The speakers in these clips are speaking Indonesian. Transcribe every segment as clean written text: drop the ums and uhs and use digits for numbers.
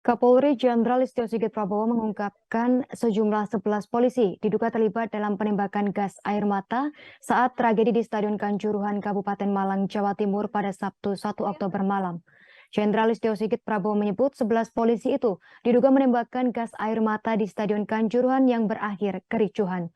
Kapolri Jenderal Listio Sigit Prabowo mengungkapkan sejumlah 11 polisi diduga terlibat dalam penembakan gas air mata saat tragedi di Stadion Kanjuruhan, Kabupaten Malang, Jawa Timur pada Sabtu 1 Oktober malam. Jenderal Listio Sigit Prabowo menyebut 11 polisi itu diduga menembakkan gas air mata di Stadion Kanjuruhan yang berakhir kericuhan.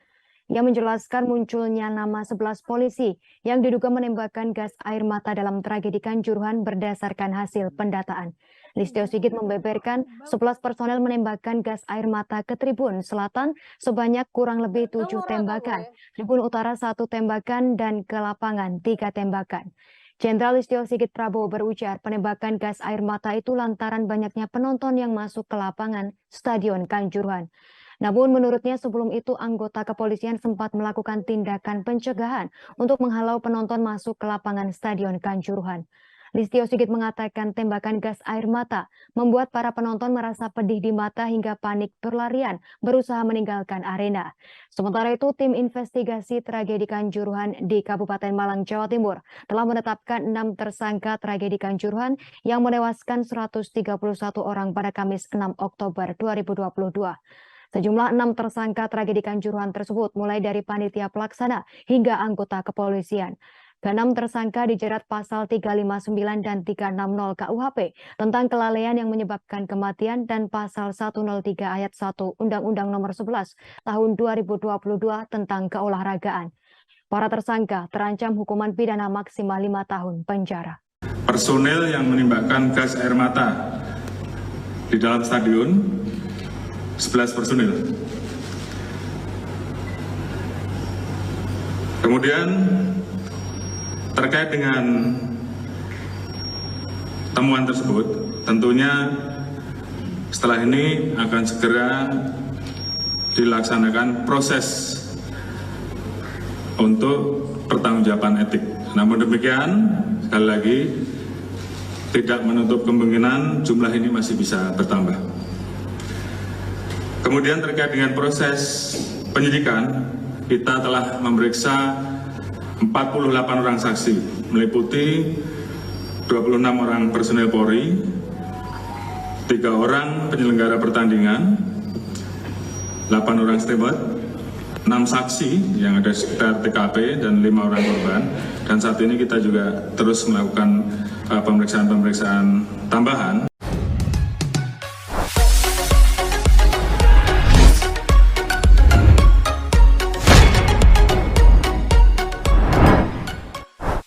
Ia menjelaskan munculnya nama 11 polisi yang diduga menembakkan gas air mata dalam tragedi Kanjuruhan berdasarkan hasil pendataan. Listio Sigit membeberkan 11 personel menembakkan gas air mata ke Tribun Selatan sebanyak kurang lebih 7 tembakan, Tribun Utara 1 tembakan, dan ke lapangan 3 tembakan. Jenderal Listio Sigit Prabowo berujar penembakan gas air mata itu lantaran banyaknya penonton yang masuk ke lapangan Stadion Kanjuruhan. Namun menurutnya sebelum itu anggota kepolisian sempat melakukan tindakan pencegahan untuk menghalau penonton masuk ke lapangan Stadion Kanjuruhan. Listio Sigit mengatakan tembakan gas air mata membuat para penonton merasa pedih di mata hingga panik berlarian berusaha meninggalkan arena. Sementara itu tim investigasi tragedi Kanjuruhan di Kabupaten Malang, Jawa Timur telah menetapkan 6 tersangka tragedi Kanjuruhan yang menewaskan 131 orang pada Kamis 6 Oktober 2022. Sejumlah 6 tersangka tragedi Kanjuruhan tersebut mulai dari panitia pelaksana hingga anggota kepolisian. Ke-6 tersangka dijerat pasal 359 dan 360 KUHP tentang kelalaian yang menyebabkan kematian dan pasal 103 ayat 1 Undang-Undang Nomor 11 Tahun 2022 tentang keolahragaan. Para tersangka terancam hukuman pidana maksimal 5 tahun penjara. Personel yang menembakkan gas air mata di dalam stadion 11 personil. Kemudian terkait dengan temuan tersebut, tentunya setelah ini akan segera dilaksanakan proses untuk pertanggungjawaban etik. Namun demikian, sekali lagi, tidak menutup kemungkinan jumlah ini masih bisa bertambah. Kemudian terkait dengan proses penyidikan, kita telah memeriksa 48 orang saksi, meliputi 26 orang personel Polri, 3 orang penyelenggara pertandingan, 8 orang steward, 6 saksi yang ada sekitar TKP, dan 5 orang korban. Dan saat ini kita juga terus melakukan pemeriksaan-pemeriksaan tambahan